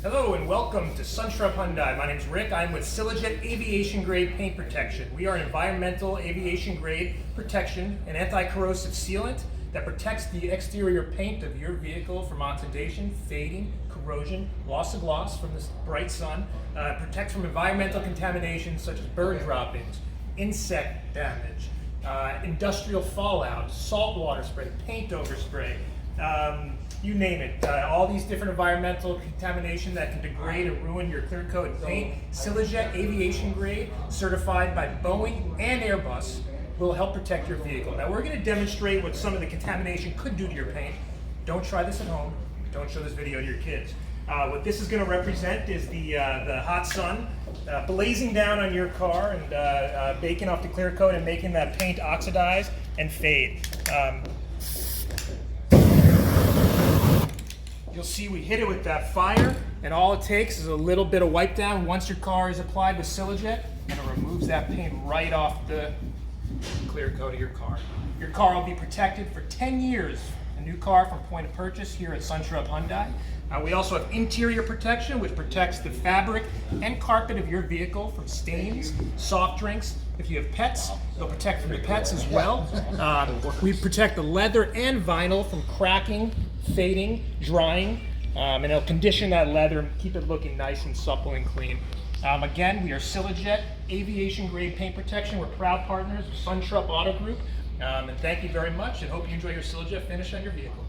Hello and welcome to Sunshrub Hyundai. My name is Rick. I'm with Cilajet Aviation Grade Paint Protection. We are an environmental aviation grade protection, an anti-corrosive sealant that protects the exterior paint of your vehicle from oxidation, fading, corrosion, loss of gloss from the bright sun, protects from environmental contamination such as bird droppings, insect damage, industrial fallout, saltwater spray, paint overspray, you name it. All these different environmental contamination that can degrade or ruin your clear coat paint. Cilajet Aviation Grade, certified by Boeing and Airbus, will help protect your vehicle. Now we're going to demonstrate what some of the contamination could do to your paint. Don't try this at home. Don't show this video to your kids. What this is going to represent is the hot sun blazing down on your car and baking off the clear coat and making that paint oxidize and fade. You'll see we hit it with that fire, and all it takes is a little bit of wipe down once your car is applied with Cilajet, and it removes that paint right off the clear coat of your car. Your car will be protected for 10 years. A new car from point of purchase here at Sunshrub Hyundai. We also have interior protection, which protects the fabric and carpet of your vehicle from stains, soft drinks. If you have pets, they'll protect from the pets as well. We protect the leather and vinyl from cracking, fading, drying, and it'll condition that leather and keep it looking nice and supple and clean. Again, we are Cilajet Aviation Grade Paint Protection. We're proud partners of Sunshrub Auto Group. And thank you very much, and hope you enjoy your Cilajet finish on your vehicle.